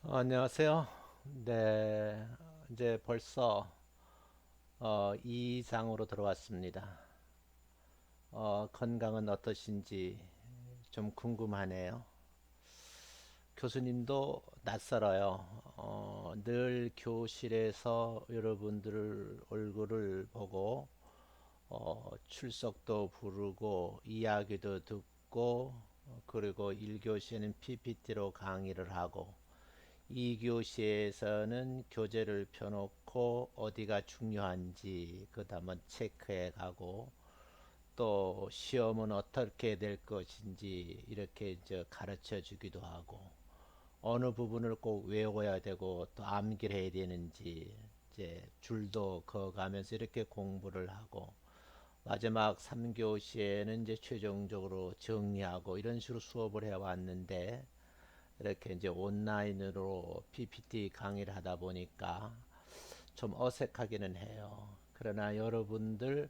안녕하세요. 네, 이제 벌써 2장으로 들어왔습니다. 건강은 어떠신지 좀 궁금하네요. 교수님도 낯설어요. 늘 교실에서 여러분들 얼굴을 보고 출석도 부르고 이야기도 듣고 그리고 1교시에는 PPT로 강의를 하고 2교시에서는 교재를 펴놓고 어디가 중요한지 그다 한번 체크해 가고 또 시험은 어떻게 될 것인지 이렇게 이제 가르쳐 주기도 하고 어느 부분을 꼭 외워야 되고 또 암기를 해야 되는지 이제 줄도 그어가면서 이렇게 공부를 하고 마지막 3교시에는 이제 최종적으로 정리하고 이런 식으로 수업을 해왔는데 이렇게 이제 온라인으로 PPT 강의를 하다 보니까 좀 어색하기는 해요. 그러나 여러분들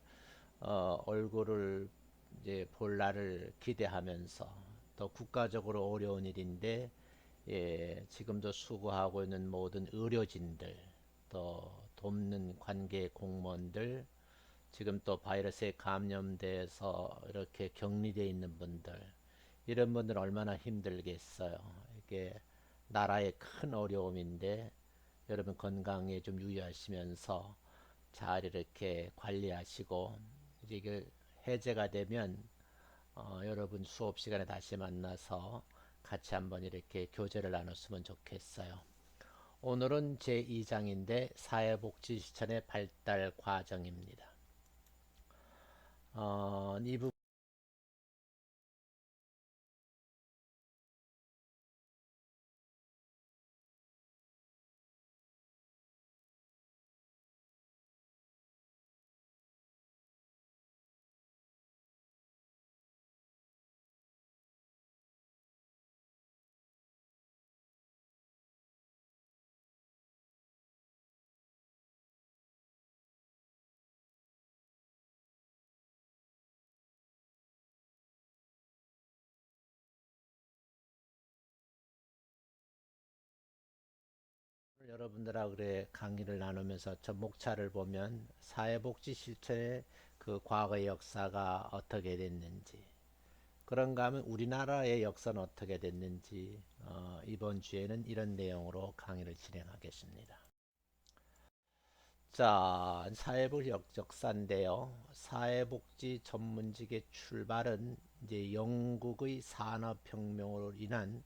얼굴을 이제 볼 날을 기대하면서 또 국가적으로 어려운 일인데 지금도 수고하고 있는 모든 의료진들 또 돕는 관계 공무원들 지금 또 바이러스에 감염돼서 이렇게 격리되어 있는 분들 이런 분들 얼마나 힘들겠어요. 이게 나라의 큰 어려움인데 여러분 건강에 좀 유의하시면서 잘 이렇게 관리하시고 이제 이게 해제가 되면 여러분 수업 시간에 다시 만나서 같이 한번 이렇게 교제를 나눴으면 좋겠어요. 오늘은 제2장인데 사회복지 실천의 발달 과정입니다. 이 부분 여러분들하고 그래 강의를 나누면서 저 목차를 보면 사회복지 실천의 그 과거의 역사가 어떻게 됐는지 그런가 하면 우리나라의 역사는 어떻게 됐는지 이번 주에는 이런 내용으로 강의를 진행하겠습니다. 자, 사회복지 역사인데요. 사회복지 전문직의 출발은 이제 영국의 산업혁명으로 인한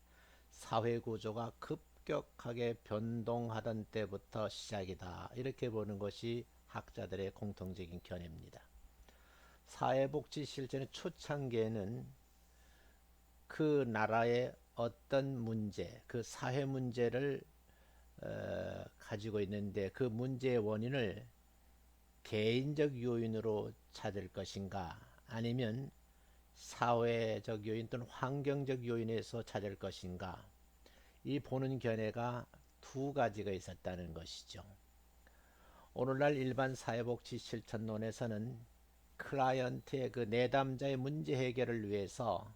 사회구조가 급격하게 변동하던 때부터 시작이다. 이렇게 보는 것이 학자들의 공통적인 견해입니다. 사회복지 실전의 초창기에는 그 나라의 어떤 문제, 그 사회 문제를 가지고 있는데 그 문제의 원인을 개인적 요인으로 찾을 것인가 아니면 사회적 요인 또는 환경적 요인에서 찾을 것인가 이 보는 견해가 두 가지가 있었다는 것이죠. 오늘날 일반 사회복지 실천론에서는 클라이언트의 그 내담자의 문제 해결을 위해서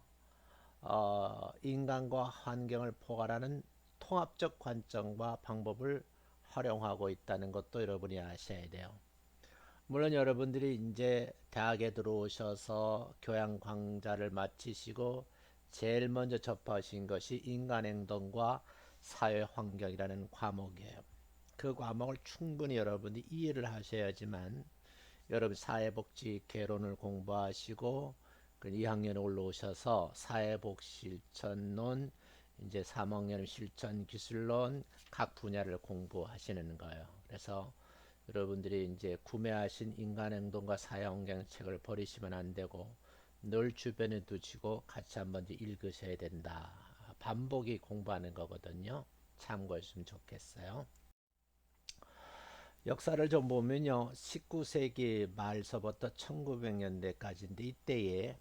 인간과 환경을 포괄하는 통합적 관점과 방법을 활용하고 있다는 것도 여러분이 아셔야 돼요. 물론 여러분들이 이제 대학에 들어오셔서 교양 강좌를 마치시고 제일 먼저 접하신 것이 인간행동과 사회환경이라는 과목이에요. 그 과목을 충분히 여러분이 이해를 하셔야지만 여러분 사회복지 개론을 공부하시고 2학년에 올라오셔서 사회복지실천론 이제 3학년 실천기술론 각 분야를 공부하시는 거예요. 그래서 여러분들이 이제 구매하신 인간행동과 사회환경 책을 버리시면 안 되고 늘 주변에 두시고 같이 한번 읽으셔야 된다. 반복이 공부하는 거거든요. 참고했으면 좋겠어요. 역사를 좀 보면요. 19세기 말서부터 1900년대까지인데 이때에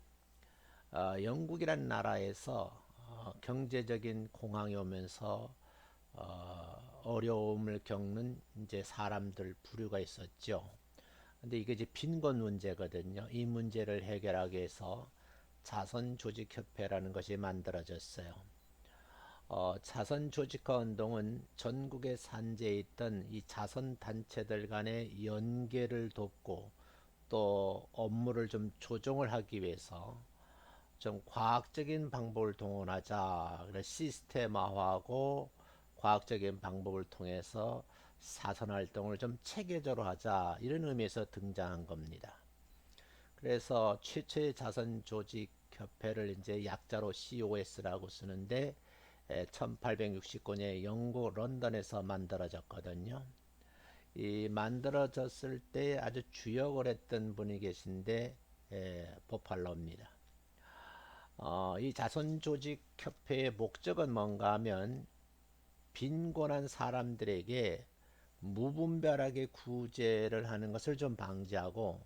영국이란 나라에서 경제적인 공황이 오면서 어려움을 겪는 이제 사람들 부류가 있었죠. 근데 이게 이제 빈곤 문제거든요. 이 문제를 해결하기 위해서 자선조직협회라는 것이 만들어졌어요. 자선 조직화 운동은 전국에 산재해 있던 이 자선 단체들 간의 연계를 돕고 또 업무를 좀 조정을 하기 위해서 좀 과학적인 방법을 동원하자. 그래서 시스템화하고 과학적인 방법을 통해서 사선 활동을 좀 체계적으로 하자. 이런 의미에서 등장한 겁니다. 그래서 최초의 자선 조직 협회를 이제 약자로 COS라고 쓰는데 1869년에 영국 런던에서 만들어졌거든요. 이 만들어졌을 때 아주 주역을 했던 분이 계신데 보팔로입니다. 이 자선조직협회의 목적은 뭔가 하면 빈곤한 사람들에게 무분별하게 구제를 하는 것을 좀 방지하고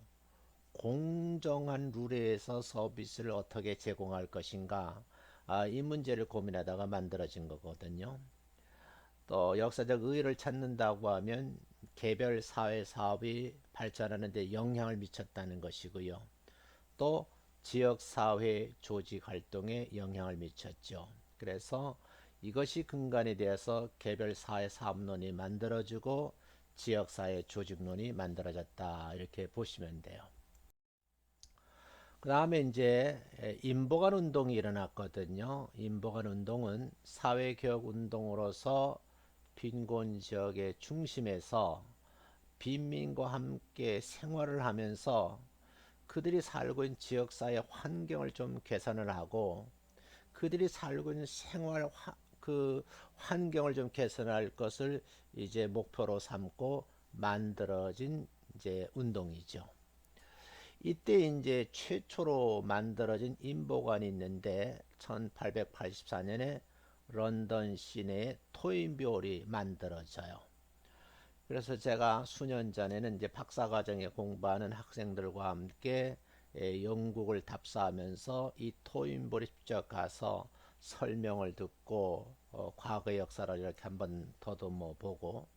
공정한 룰에서 서비스를 어떻게 제공할 것인가, 이 문제를 고민하다가 만들어진 거거든요. 또 역사적 의의를 찾는다고 하면 개별 사회 사업이 발전하는 데 영향을 미쳤다는 것이고요. 또 지역사회 조직 활동에 영향을 미쳤죠. 그래서 이것이 근간이 되어서 개별 사회 사업론이 만들어지고 지역사회 조직론이 만들어졌다. 이렇게 보시면 돼요. 그 다음에 이제 인보관 운동이 일어났거든요. 인보관 운동은 사회개혁 운동으로서 빈곤 지역의 중심에서 빈민과 함께 생활을 하면서 그들이 살고 있는 지역사회 환경을 좀 개선을 하고 그들이 살고 있는 그 환경을 좀 개선할 것을 이제 목표로 삼고 만들어진 이제 운동이죠. 이때 이제 최초로 만들어진 인보관이 있는데 1884년에 런던 시내에 토인비홀이 만들어져요. 그래서 제가 수년 전에는 이제 박사과정에 공부하는 학생들과 함께 영국을 답사하면서 이 토인볼에 직접 가서 설명을 듣고 과거 역사를 이렇게 한번 더듬어 보고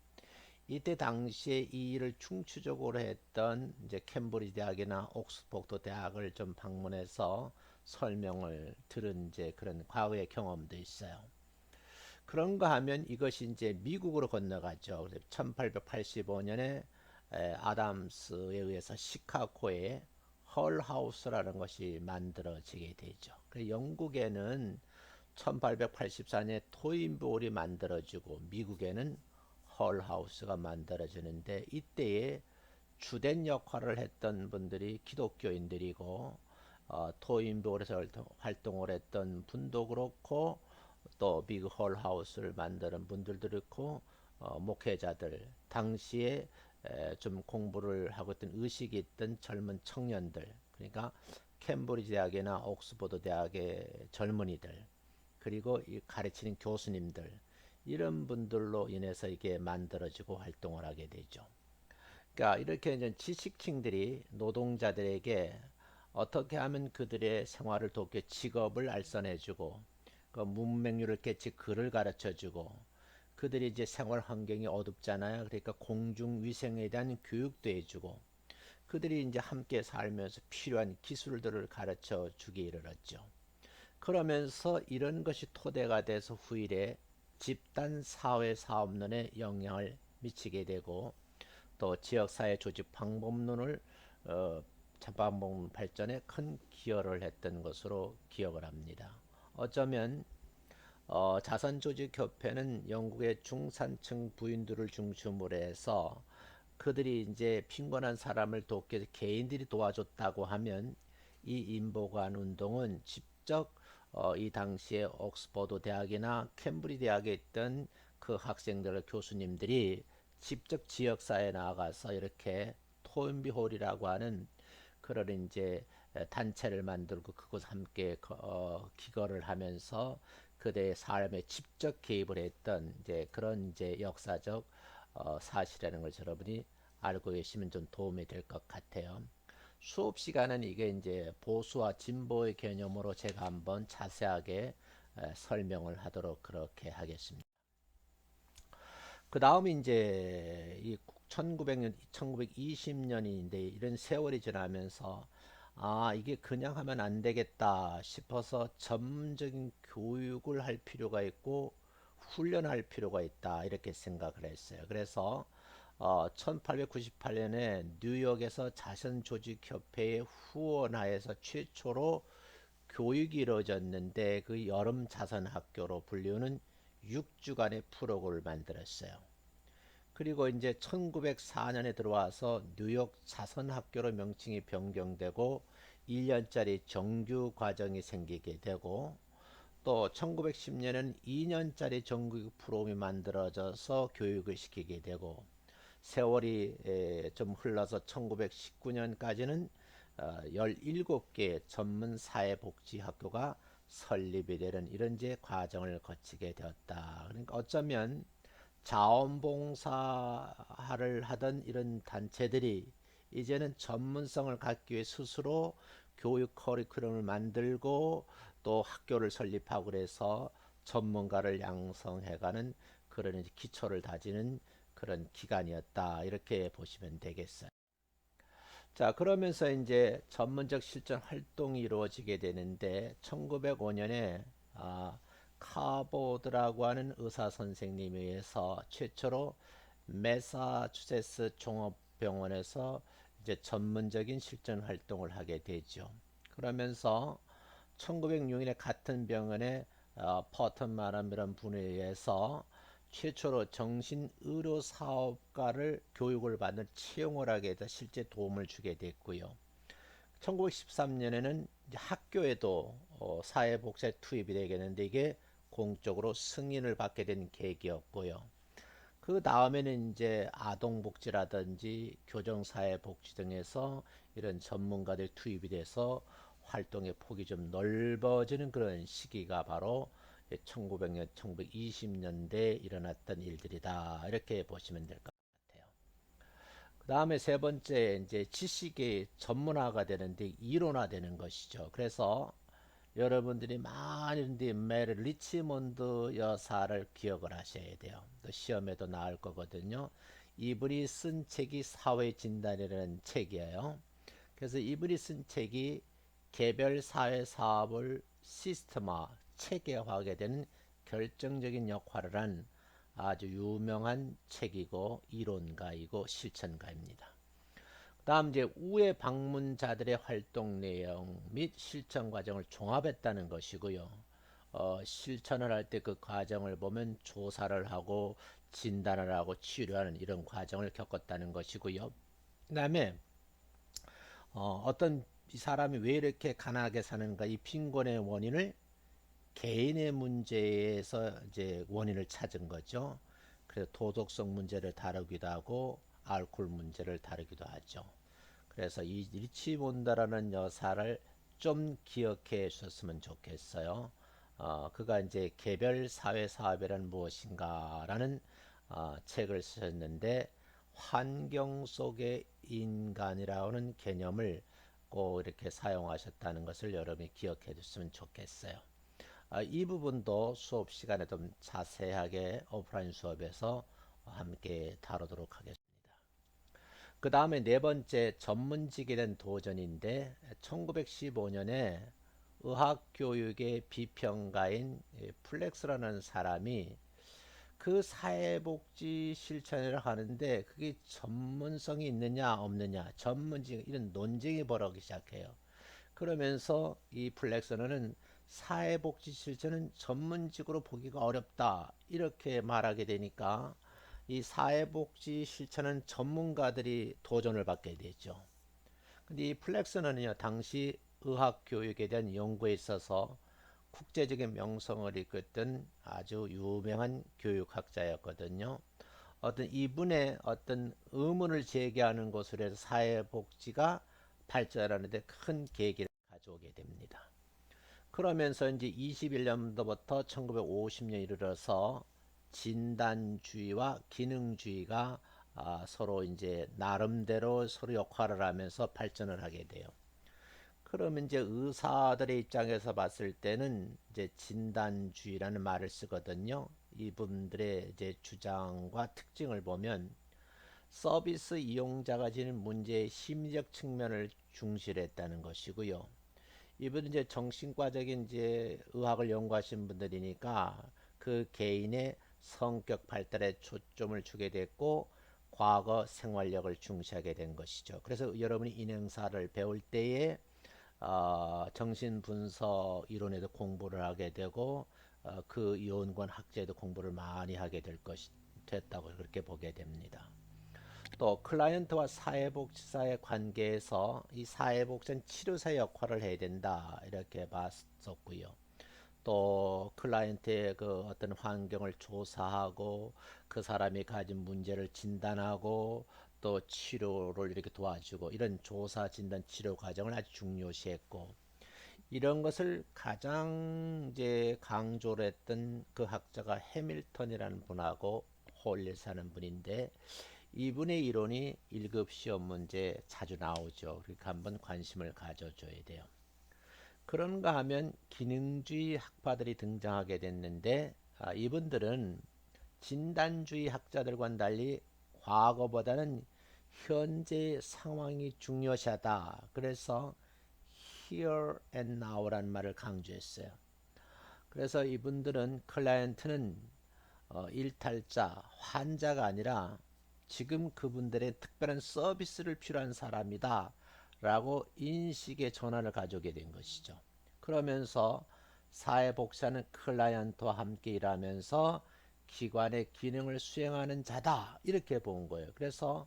이때 당시에 이 일을 중추적으로 했던 이제 캠브리지 대학이나 옥스포드 대학을 좀 방문해서 설명을 들은 이제 그런 과거의 경험도 있어요. 그런가 하면 이것이 이제 미국으로 건너가죠. 1885년에 아담스에 의해서 시카고에 헐하우스라는 것이 만들어지게 되죠. 영국에는 1884년에 토인볼이 만들어지고 미국에는 헐하우스가 만들어지는데 이때에 주된 역할을 했던 분들이 기독교인들이고 토인볼에서 활동을 했던 분도 그렇고 또 비그 홀하우스를 만드는 분들도 있고 목회자들 당시에 좀 공부를 하고 있던 의식이 있던 젊은 청년들 그러니까 캠브리지 대학이나 옥스퍼드 대학의 젊은이들 그리고 이 가르치는 교수님들 이런 분들로 인해서 이게 만들어지고 활동을 하게 되죠. 그러니까 이렇게 이제 지식층들이 노동자들에게 어떻게 하면 그들의 생활을 돕게 직업을 알선해주고 그 문맹률을 깨치 글을 가르쳐주고 그들이 이제 생활 환경이 어둡잖아요. 그러니까 공중 위생에 대한 교육도 해주고 그들이 이제 함께 살면서 필요한 기술들을 가르쳐 주기 이르렀죠. 그러면서 이런 것이 토대가 돼서 후일에 집단 사회 사업론에 영향을 미치게 되고 또 지역사회 조직 방법론을 방법 발전에 큰 기여를 했던 것으로 기억을 합니다. 어쩌면 자선조직협회는 영국의 중산층 부인들을 중심으로 해서 그들이 이제 빈곤한 사람을 돕기 위해서 개인들이 도와줬다고 하면 이 인보관 운동은 직접 이 당시에 옥스퍼드 대학이나 캠브리 대학에 있던 그 학생들 교수님들이 직접 지역사회에 나가서 이렇게 토인비홀이라고 하는 그런 이제 단체를 만들고 그곳 함께 기거를 하면서 그대의 삶에 직접 개입을 했던 이제 그런 이제 역사적 사실이라는 걸 여러분이 알고 계시면 좀 도움이 될 것 같아요. 수업 시간은 이게 이제 보수와 진보의 개념으로 제가 한번 자세하게 설명을 하도록 그렇게 하겠습니다. 그 다음에 이제 이 1900년, 1920년인데 이런 세월이 지나면서 이게 그냥 하면 안 되겠다 싶어서 전문적인 교육을 할 필요가 있고 훈련할 필요가 있다 이렇게 생각을 했어요. 그래서 1898년에 뉴욕에서 자선조직협회의 후원하에서 최초로 교육이 이루어졌는데 그 여름 자선학교로 불리우는 6주간의 프로그램을 만들었어요. 그리고 이제 1904년에 들어와서 뉴욕 자선학교로 명칭이 변경되고 1년짜리 정규 과정이 생기게 되고 또 1910년에는 2년짜리 정규 프로그램이 만들어져서 교육을 시키게 되고 세월이 좀 흘러서 1919년까지는 17개 전문 사회복지학교가 설립이 되는 이런 제 과정을 거치게 되었다. 그러니까 어쩌면 자원봉사를 하던 이런 단체들이 이제는 전문성을 갖기 위해 스스로 교육 커리큘럼을 만들고 또 학교를 설립하고 그래서 전문가를 양성해가는 그런 이제 기초를 다지는 그런 기간이었다. 이렇게 보시면 되겠어요. 자, 그러면서 이제 전문적 실전 활동이 이루어지게 되는데 1905년에 카보드라고 하는 의사 선생님에 의해서 최초로 매사추세츠 종합병원에서 이제 전문적인 실전 활동을 하게 되죠. 그러면서 1906년에 같은 병원에 퍼턴마람이라는 분에 의해서 최초로 정신의료 사업가를 교육을 받는 채용을 하게 돼서 실제 도움을 주게 됐고요. 1913년에는 학교에도 사회복지에 투입이 되겠는데 이게 공적으로 승인을 받게 된 계기였고요. 그 다음에는 이제 아동복지라든지 교정사회복지 등에서 이런 전문가들 투입이 돼서 활동의 폭이 좀 넓어지는 그런 시기가 바로 1900년, 1920년대에 일어났던 일들이다. 이렇게 보시면 될 것 같아요. 그 다음에 세 번째 이제 지식의 전문화가 되는데 이론화되는 것이죠. 그래서 여러분들이 많이 메리 리치몬드 여사를 기억을 하셔야 돼요. 또 시험에도 나올 거거든요. 이분이 쓴 책이 사회진단이라는 책이에요. 그래서 이분이 쓴 책이 개별 사회 사업을 시스템화, 체계화하게 되는 결정적인 역할을 한 아주 유명한 책이고 이론가이고 실천가입니다. 다음 이제 우회 방문자들의 활동 내용 및 실천 과정을 종합했다는 것이고요. 실천을 할 때 그 과정을 보면 조사를 하고 진단을 하고 치료하는 이런 과정을 겪었다는 것이고요. 그 다음에 어떤 이 사람이 왜 이렇게 가난하게 사는가 이 빈곤의 원인을 개인의 문제에서 이제 원인을 찾은 거죠. 그래서 도덕성 문제를 다루기도 하고 알코올 문제를 다루기도 하죠. 그래서 이 리치몬드라는 여사를 좀 기억해 주셨으면 좋겠어요. 그가 이제 개별 사회 사업이란 무엇인가라는 책을 쓰셨는데 환경 속의 인간이라는 개념을 꼭 이렇게 사용하셨다는 것을 여러분이 기억해 줬으면 좋겠어요. 이 부분도 수업 시간에 좀 자세하게 오프라인 수업에서 함께 다루도록 하겠습니다. 그 다음에 네 번째 전문직에 대한 도전인데 1915년에 의학교육의 비평가인 플렉스라는 사람이 그 사회복지 실천을 하는데 그게 전문성이 있느냐 없느냐 전문직 이런 논쟁이 벌어지기 시작해요. 그러면서 이 플렉서는 사회복지 실천은 전문직으로 보기가 어렵다 이렇게 말하게 되니까 이 사회복지 실천은 전문가들이 도전을 받게 되죠. 근데 이 플렉서는요 당시 의학 교육에 대한 연구에 있어서 국제적인 명성을 이끌던 아주 유명한 교육학자였거든요. 어떤 이분의 어떤 의문을 제기하는 것으로 해서 사회복지가 발전하는데 큰 계기를 가져오게 됩니다. 그러면서 이제 21년도부터 1950년 이르러서 진단주의와 기능주의가 서로 이제 나름대로 서로 역할을 하면서 발전을 하게 돼요. 그러면 이제 의사들의 입장에서 봤을 때는 이제 진단주의라는 말을 쓰거든요. 이분들의 이제 주장과 특징을 보면 서비스 이용자가 지닌 문제의 심리적 측면을 중시했다는 것이고요. 이분은 이제 정신과적인 이제 의학을 연구하신 분들이니까 그 개인의 성격 발달에 초점을 주게 됐고 과거 생활력을 중시하게 된 것이죠. 그래서 여러분이 인행사를 배울 때에 정신분석 이론에도 공부를 하게 되고 그 이원권 학제에도 공부를 많이 하게 됐다고 그렇게 보게 됩니다. 또 클라이언트와 사회복지사의 관계에서 이 사회복지는 치료사 역할을 해야 된다 이렇게 봤었고요. 또 클라이언트의 그 어떤 환경을 조사하고 그 사람이 가진 문제를 진단하고 또 치료를 이렇게 도와주고 이런 조사 진단 치료 과정을 아주 중요시했고 이런 것을 가장 이제 강조를 했던 그 학자가 해밀턴이라는 분하고 홀리스 하는 분인데 이분의 이론이 1급 시험 문제에 자주 나오죠. 그러니까 한번 관심을 가져줘야 돼요. 그런가 하면 기능주의 학파들이 등장하게 됐는데 이분들은 진단주의 학자들과는 달리 과거보다는 현재 상황이 중요시하다. 그래서 here and now라는 말을 강조했어요. 그래서 이분들은 클라이언트는 일탈자, 환자가 아니라 지금 그분들의 특별한 서비스를 필요한 사람이다 라고 인식의 전환을 가져오게 된 것이죠. 그러면서 사회복지사는 클라이언트와 함께 일하면서 기관의 기능을 수행하는 자다 이렇게 본 거예요. 그래서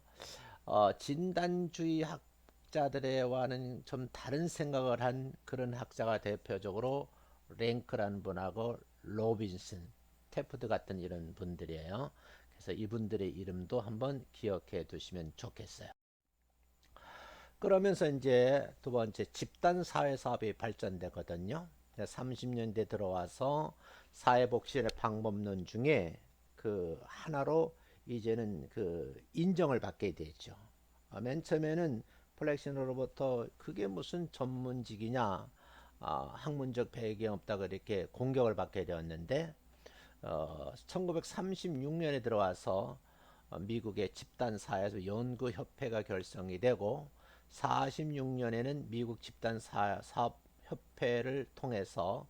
진단주의 학자들과는 좀 다른 생각을 한 그런 학자가 대표적으로 랭크라는 분하고 로빈슨, 테프드 같은 이런 분들이에요. 그래서 이분들의 이름도 한번 기억해 두시면 좋겠어요. 그러면서 이제 두 번째 집단 사회 사업이 발전되거든요. 30년대 들어와서 사회복지의 방법론 중에 그 하나로 이제는 그 인정을 받게 되죠. 맨 처음에는 플렉시노로부터 그게 무슨 전문직이냐, 학문적 배경이 없다 그렇게 공격을 받게 되었는데 1936년에 들어와서 미국의 집단사회에서 연구협회가 결성이 되고 46년에는 미국 집단사업협회를 통해서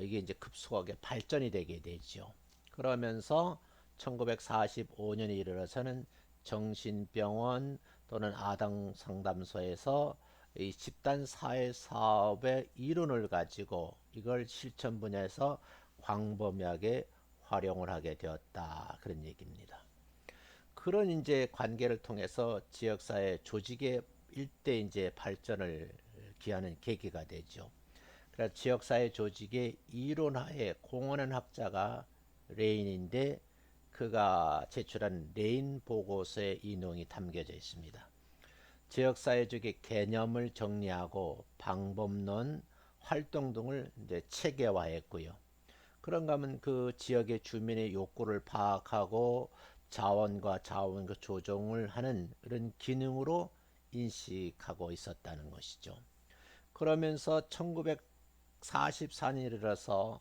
이게 이제 급속하게 발전이 되게 되죠. 그러면서 1945년에 이르러서는 정신병원 또는 아동상담소에서 이 집단사회 사업의 이론을 가지고 이걸 실천 분야에서 광범위하게 활용을 하게 되었다. 그런 얘기입니다. 그런 이제 관계를 통해서 지역사회 조직의 일대 이제 발전을 기하는 계기가 되죠. 그래서 지역사회 조직의 이론하에 공헌한 학자가 레인인데 그가 제출한 레인 보고서의 인용이 담겨져 있습니다. 지역사회적의 개념을 정리하고 방법론, 활동 등을 이제 체계화했고요. 그런가 하면 그 지역의 주민의 욕구를 파악하고 자원과 자원과 조정을 하는 그런 기능으로 인식하고 있었다는 것이죠. 그러면서 1944년에 이르러서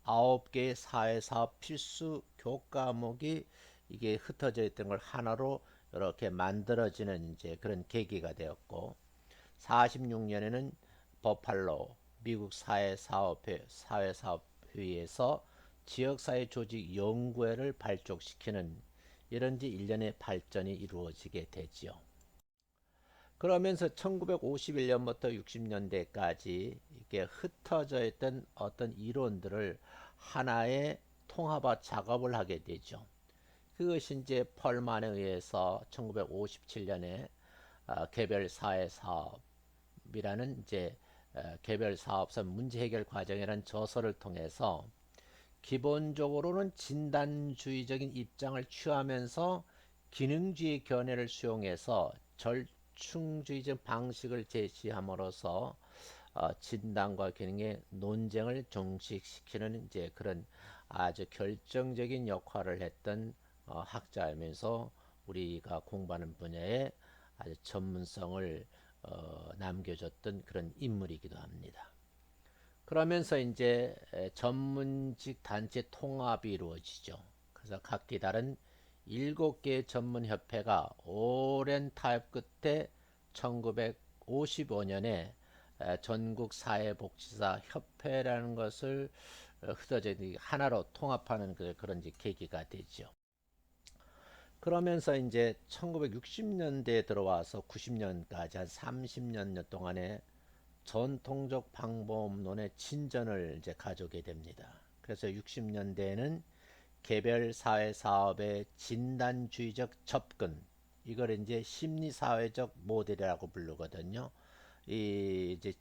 9개의 사회사업 필수 교과목이 이게 흩어져 있던 걸 하나로 이렇게 만들어지는 이제 그런 계기가 되었고 46년에는 버팔로 미국 사회사업회의에서 지역사회 조직 연구회를 발족시키는 이런 일련의 발전이 이루어지게 되지요. 그러면서 1951년부터 60년대까지 이렇게 흩어져 있던 어떤 이론들을 하나의 통합화 작업을 하게 되죠. 그것이 이제 펄만에 의해서 1957년에 개별 사회 사업이라는 이제 개별 사업서 문제 해결 과정이라는 저서를 통해서 기본적으로는 진단주의적인 입장을 취하면서 기능주의 견해를 수용해서 절충주의적 방식을 제시함으로써 진단과 기능의 논쟁을 종식시키는 이제 그런 아주 결정적인 역할을 했던 학자이면서 우리가 공부하는 분야에 아주 전문성을 남겨줬던 그런 인물이기도 합니다. 그러면서 이제 전문직 단체 통합이 이루어지죠. 그래서 각기 다른 7개의 전문협회가 오랜 타협 끝에 1955년에 전국사회복지사 협회라는 것을 흩어져 하나로 통합하는 그런 이제 계기가 되죠. 그러면서 이제 1960년대에 들어와서 90년까지 한 30년 동안에 전통적 방법론의 진전을 이제 가져오게 됩니다. 그래서 60년대에는 개별 사회 사업의 진단주의적 접근, 이걸 이제 심리사회적 모델이라고 부르거든요. 이 이제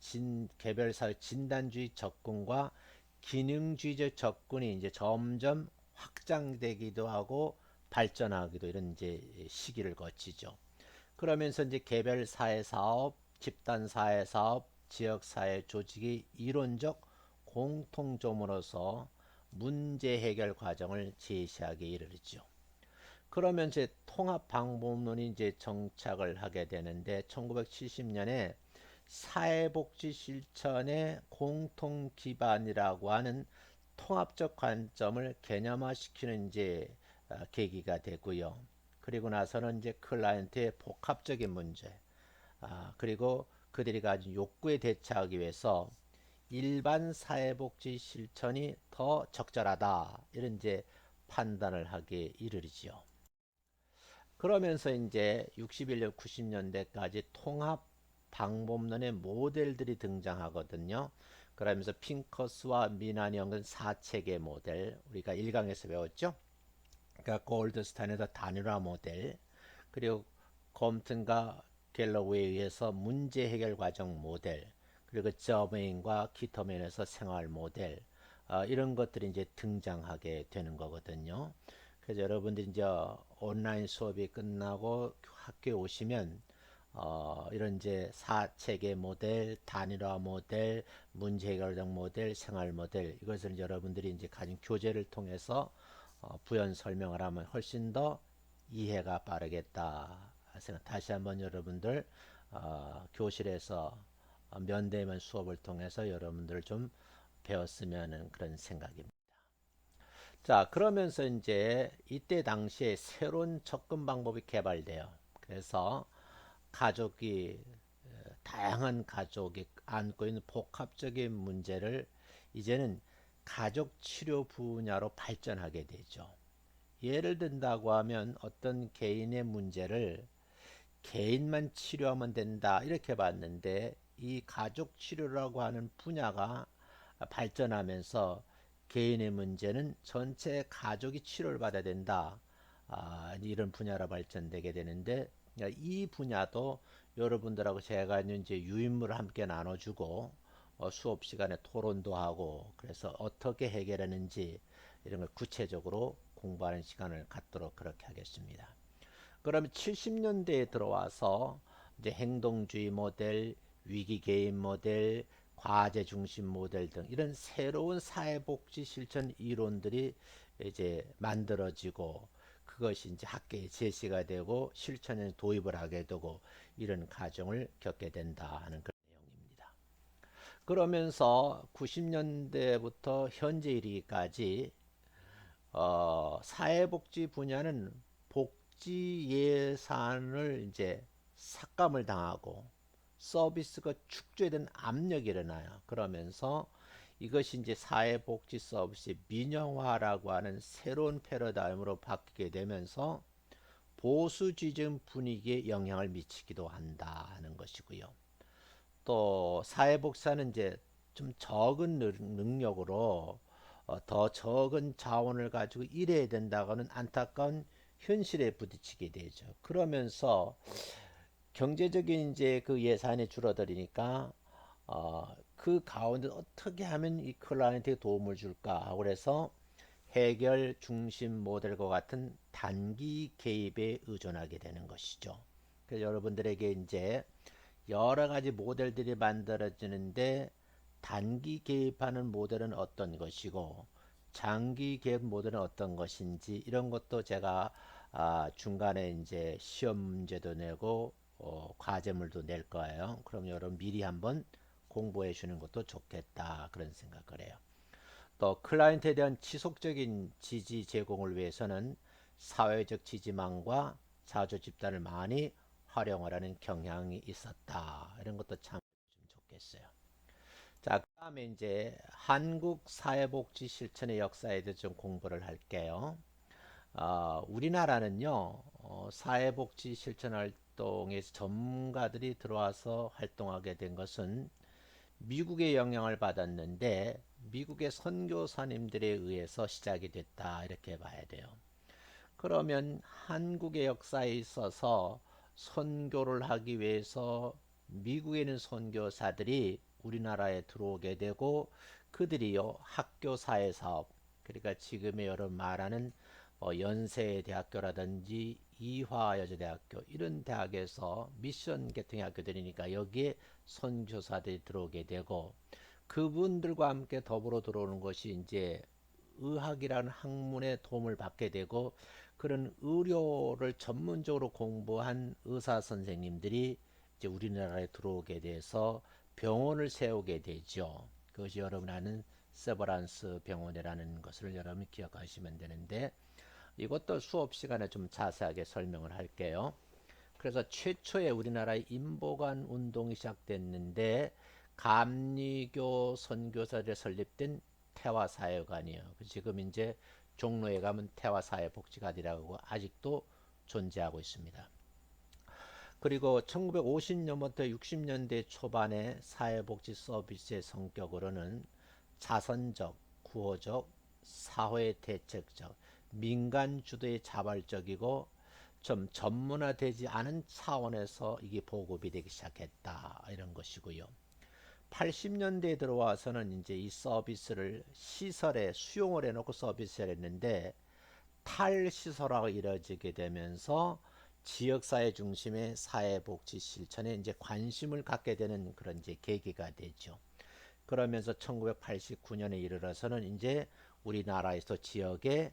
개별 사회 진단주의 접근과 기능주의적 접근이 이제 점점 확장되기도 하고 발전하기도 이런 이제 시기를 거치죠. 그러면서 이제 개별 사회 사업, 집단 사회 사업, 지역 사회 조직이 이론적 공통점으로서 문제 해결 과정을 제시하게 이르죠. 그러면 이제 통합 방법론이 이제 정착을 하게 되는데 1970년에 사회복지 실천의 공통 기반이라고 하는 통합적 관점을 개념화시키는 이제 계기가 되고요. 그리고 나서는 이제 클라이언트의 복합적인 문제, 그리고 그들이 가진 욕구에 대처하기 위해서 일반 사회복지 실천이 더 적절하다, 이런 이제 판단을 하게 이르지요. 그러면서 이제 61년, 90년대까지 통합 방법론의 모델들이 등장하거든요. 그러면서 핑커스와 미나영은 사체계 모델, 우리가 1강에서 배웠죠. 그러니까 골드스타인의 단일화 모델, 그리고 컴튼과 갤러웨이에 의해서 문제 해결 과정 모델, 그리고 저메인과 키터맨에서 생활 모델, 이런 것들이 이제 등장하게 되는 거거든요. 그래서 여러분들이 이제 온라인 수업이 끝나고 학교에 오시면 이런 이제 사체계 모델, 단일화 모델, 문제 해결적 모델, 생활 모델, 이것을 여러분들이 이제 가진 교재를 통해서 부연 설명을 하면 훨씬 더 이해가 빠르겠다. 다시 한번 여러분들 교실에서 면대면 수업을 통해서 여러분들 좀 배웠으면 하는 그런 생각입니다. 자, 그러면서 이제 이때 당시에 새로운 접근 방법이 개발돼요. 그래서 가족이 다양한 가족이 안고 있는 복합적인 문제를 이제는 가족 치료 분야로 발전하게 되죠. 예를 든다고 하면 어떤 개인의 문제를 개인만 치료하면 된다, 이렇게 봤는데 이 가족 치료라고 하는 분야가 발전하면서 개인의 문제는 전체 가족이 치료를 받아야 된다, 이런 분야로 발전되게 되는데, 이 분야도 여러분들하고 제가 이제 유인물을 함께 나눠주고 수업 시간에 토론도 하고, 그래서 어떻게 해결하는지 이런 걸 구체적으로 공부하는 시간을 갖도록 그렇게 하겠습니다. 그러면 70년대에 들어와서 이제 행동주의 모델, 위기 개인 모델, 과제 중심 모델 등 이런 새로운 사회복지 실천 이론들이 이제 만들어지고, 그것이 이제 학계에 제시가 되고 실천에 도입을 하게 되고, 이런 과정을 겪게 된다 하는 그런 내용입니다. 그러면서 90년대부터 현재 이르기까지 사회복지 분야는 복지 예산을 이제 삭감을 당하고 서비스가 축소된 압력이 일어나요. 그러면서 이것이 이제 사회복지 서비스 민영화라고 하는 새로운 패러다임으로 바뀌게 되면서 보수지정 분위기에 영향을 미치기도 한다 하는 것이고요. 또 사회복지사는 이제 좀 적은 능력으로 더 적은 자원을 가지고 일해야 된다고는 안타까운 현실에 부딪히게 되죠. 그러면서 경제적인 이제 그 예산이 줄어들으니까 그 가운데 어떻게 하면 이 클라이언트에 도움을 줄까 하고 그래서 해결 중심 모델과 같은 단기 개입에 의존하게 되는 것이죠. 그래서 여러분들에게 이제 여러 가지 모델들이 만들어지는데, 단기 개입하는 모델은 어떤 것이고 장기 개입 모델은 어떤 것인지, 이런 것도 제가 중간에 이제 시험 문제도 내고 과제물도 낼 거예요. 그럼 여러분 미리 한번 공부해 주는 것도 좋겠다, 그런 생각을 해요. 또 클라이언트에 대한 지속적인 지지 제공을 위해서는 사회적 지지망과 자조 집단을 많이 활용하라는 경향이 있었다, 이런 것도 참 좋겠어요. 자, 그다음에 이제 한국 사회복지 실천의 역사에 대해서 좀 공부를 할게요. 우리나라는요, 사회복지 실천 활동에서 전문가들이 들어와서 활동하게 된 것은 미국의 영향을 받았는데, 미국의 선교사님들에 의해서 시작이 됐다. 이렇게 봐야 돼요. 그러면 한국의 역사에 있어서 선교를 하기 위해서 미국에 있는 선교사들이 우리나라에 들어오게 되고 그들이요 학교 사회 사업 그러니까 지금의 여러 말하는 연세대학교라든지 이화여자대학교 이런 대학에서 미션 계통의 학교들이니까 여기에 선교사들이 들어오게 되고 그분들과 함께 더불어 들어오는 것이 이제 의학이라는 학문의 도움을 받게 되고 그런 의료를 전문적으로 공부한 의사 선생님들이 이제 우리나라에 들어오게 돼서 병원을 세우게 되죠. 그것이 여러분 아는 세버란스 병원이라는 것을 여러분이 기억하시면 되는데 이것도 수업 시간에 좀 자세하게 설명을 할게요. 그래서 최초의 우리나라의 인보관 운동이 시작됐는데 감리교 선교사들이 설립된 태화사회관이에요. 지금 이제 종로에 가면 태화사회복지관이라고 아직도 존재하고 있습니다. 그리고 1950년부터 60년대 초반의 사회복지 서비스의 성격으로는 자선적, 구호적, 사회 대책적, 민간 주도의 자발적이고 좀 전문화되지 않은 차원에서 이게 보급이 되기 시작했다 이런 것이고요. 80년대에 들어와서는 이제 이 서비스를 시설에 수용을 해놓고 서비스를 했는데 탈시설화가 이루어지게 되면서 지역사회 중심의 사회복지 실천에 이제 관심을 갖게 되는 그런 이제 계기가 되죠. 그러면서 1989년에 이르러서는 이제 우리나라에서 지역에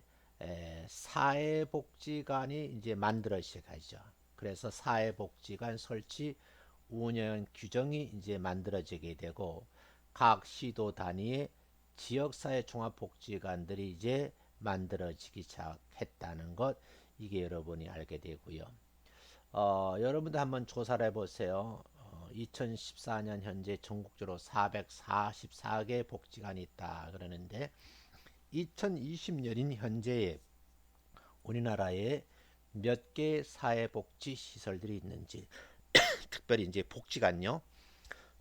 사회복지관이 이제 만들어지기 시작하죠. 그래서 사회복지관 설치 운영 규정이 이제 만들어지게 되고 각 시도 단위의 지역사회 종합복지관들이 이제 만들어지기 시작했다는 것 이게 여러분이 알게 되고요. 여러분도 한번 조사를 해보세요. 2014년 현재 전국적으로 444개 복지관이 있다 그러는데 2020년인 현재에 우리나라에 몇 개 사회복지 시설들이 있는지 특별히 이제 복지관요.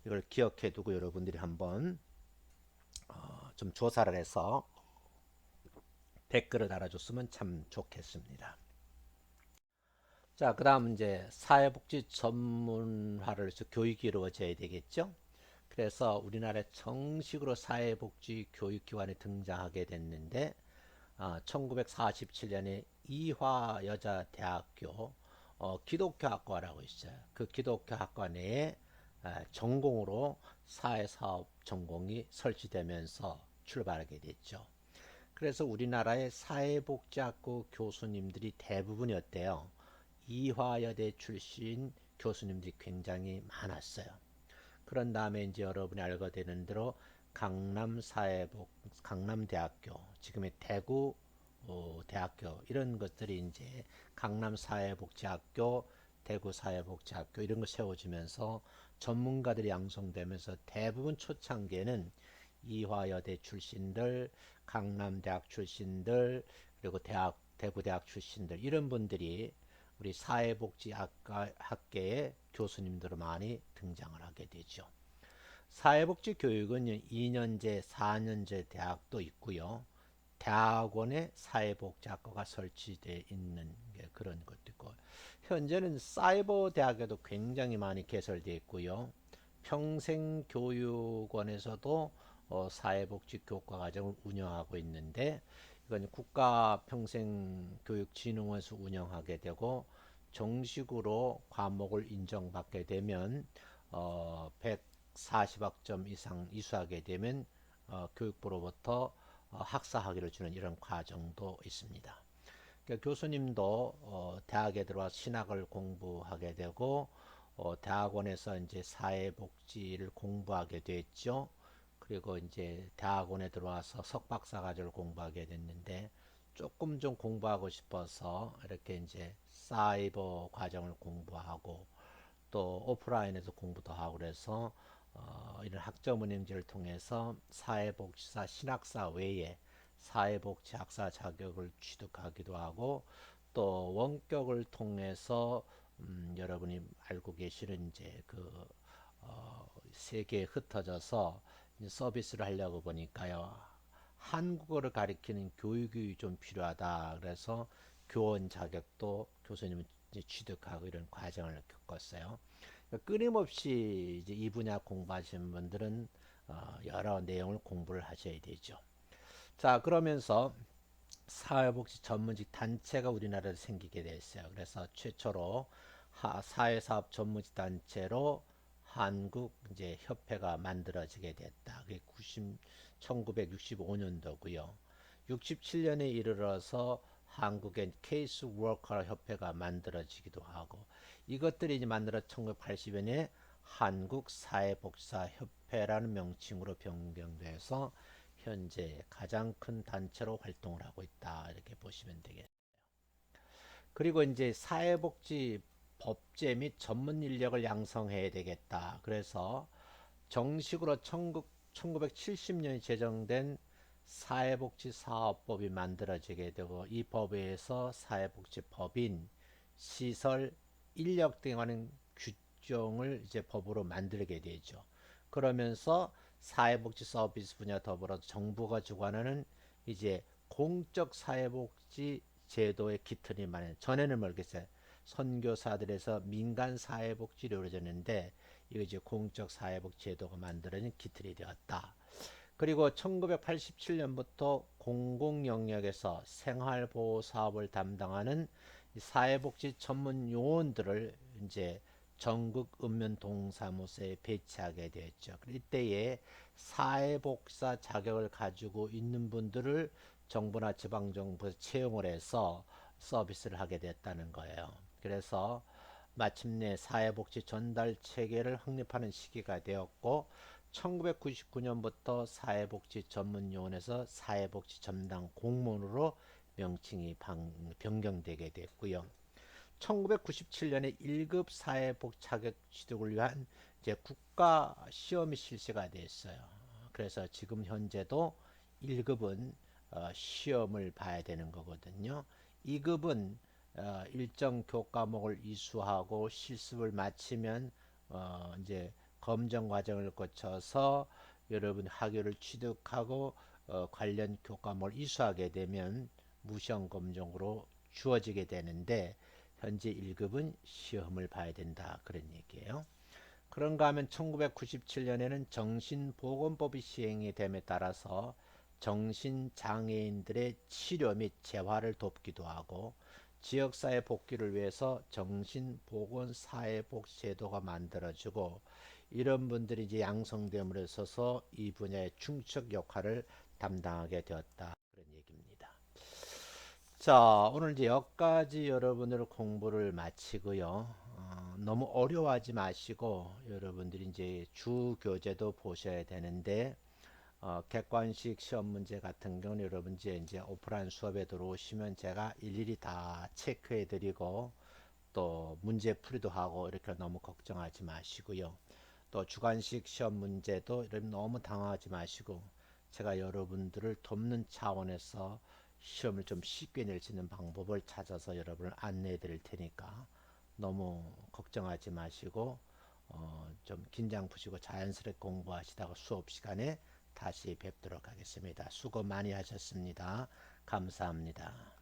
이걸 기억해 두고 여러분들이 한번 좀 조사를 해서 댓글을 달아줬으면 참 좋겠습니다. 자, 그 다음 이제 사회복지 전문화를 해서 교육이 이루어져야 되겠죠. 그래서 우리나라에 정식으로 사회복지 교육기관이 등장하게 됐는데 1947년에 이화여자대학교 기독교학과라고 있어요. 그 기독교학과 내에 전공으로 사회사업 전공이 설치되면서 출발하게 됐죠. 그래서 우리나라의 사회복지학부 교수님들이 대부분이었대요. 이화여대 출신 교수님들이 굉장히 많았어요. 그런 다음에 이제 여러분이 알게 되는 대로 강남대학교, 지금의 대구 대학교 이런 것들이 이제 강남사회복지학교, 대구사회복지학교 이런 거 세워지면서 전문가들이 양성되면서 대부분 초창기에는 이화여대 출신들, 강남대학 출신들, 그리고 대구대학 출신들 이런 분들이 우리 사회복지학과 학계의 교수님들로 많이 등장을 하게 되죠. 사회복지 교육은 2년제, 4년제 대학도 있고요. 대학원에 사회복지학과가 설치되어 있는 그런 것도 있고 현재는 사이버 대학에도 굉장히 많이 개설되어 있고요. 평생교육원에서도 사회복지 교과 과정을 운영하고 있는데 이건 국가평생교육진흥원에서 운영하게 되고 정식으로 과목을 인정받게 되면 140학점 이상 이수하게 되면 교육부로부터 학사 학위를 주는 이런 과정도 있습니다. 그러니까 교수님도 대학에 들어와 신학을 공부하게 되고 대학원에서 이제 사회복지를 공부하게 됐죠. 그리고 이제 대학원에 들어와서 석박사 과정을 공부하게 됐는데 조금 좀 공부하고 싶어서 이렇게 이제 사이버 과정을 공부하고 또 오프라인에서 공부도 하고 그래서 이런 학점 운영제를 통해서 사회복지사 신학사 외에 사회복지학사 자격을 취득하기도 하고 또 원격을 통해서 여러분이 알고 계시는 이제 세계에 흩어져서 이제 서비스를 하려고 보니까요. 한국어를 가리키는 교육이 좀 필요하다. 그래서 교원 자격도 교수님은 이제 취득하고 이런 과정을 겪었어요. 끊임없이 이제 이 분야 공부하시는 분들은 여러 내용을 공부를 하셔야 되죠. 자, 그러면서 사회복지 전문직 단체가 우리나라에 생기게 됐어요. 그래서 최초로 사회사업 전문직 단체로 한국 이제 협회가 만들어지게 됐다. 그게 1965년도고요. 67년에 이르러서 한국의 케이스 워커 협회가 만들어지기도 하고 이것들이 이제 만들어 1980년에 한국 사회복지사 협회라는 명칭으로 변경돼서 현재 가장 큰 단체로 활동을 하고 있다. 이렇게 보시면 되겠습니다. 그리고 이제 사회복지 법제 및 전문 인력을 양성해야 되겠다. 그래서 정식으로 1970년에 제정된 사회복지사업법이 만들어지게 되고 이 법에 의해서 사회복지법인, 시설, 인력 등에 관한 규정을 이제 법으로 만들게 되죠. 그러면서 사회복지 서비스 분야 더불어 정부가 주관하는 이제 공적 사회복지 제도의 기틀이 마련. 전에는 모르겠어요. 선교사들에서 민간 사회복지로 이루어졌는데 이거 이제 공적 사회복지 제도가 만들어진 기틀이 되었다. 그리고 1987년부터 공공 영역에서 생활보호 사업을 담당하는 사회복지 전문 요원들을 이제 전국 읍면동사무소에 배치하게 되었죠. 이때에 사회복지사 자격을 가지고 있는 분들을 정부나 지방정부에서 채용을 해서 서비스를 하게 됐다는 거예요. 그래서 마침내 사회복지 전달 체계를 확립하는 시기가 되었고 1999년부터 사회복지 전문요원에서 사회복지 전담 공무원으로 명칭이 변경되게 됐고요. 1997년에 1급 사회복 자격 취득을 위한 이제 국가 시험이 실시가 됐어요. 그래서 지금 현재도 1급은 시험을 봐야 되는 거거든요. 2급은 일정 교과목을 이수하고 실습을 마치면 이제 검정 과정을 거쳐서 여러분 학위를 취득하고 관련 교과목을 이수하게 되면 무시험 검정으로 주어지게 되는데 현재 1급은 시험을 봐야 된다 그런 얘기예요. 그런가 하면 1997년에는 정신보건법이 시행이 됨에 따라서 정신장애인들의 치료 및 재활을 돕기도 하고 지역사회 복귀를 위해서 정신보건사회복지제도가 만들어지고 이런 분들이 이제 양성됨으로 있어서 이 분야의 중추적 역할을 담당하게 되었다 그런 얘기입니다. 자, 오늘 이제 여기까지 여러분들 공부를 마치고요. 너무 어려워하지 마시고 여러분들이 이제 주 교재도 보셔야 되는데 객관식 시험 문제 같은 경우는 여러분 이제 오프라인 수업에 들어오시면 제가 일일이 다 체크해 드리고 또 문제 풀이도 하고 이렇게 너무 걱정하지 마시고요. 또 주관식 시험 문제도 여러분 너무 당황하지 마시고 제가 여러분들을 돕는 차원에서 시험을 좀 쉽게 낼 수 있는 방법을 찾아서 여러분을 안내해 드릴 테니까 너무 걱정하지 마시고 좀 긴장 푸시고 자연스럽게 공부하시다가 수업 시간에 다시 뵙도록 하겠습니다. 수고 많이 하셨습니다. 감사합니다.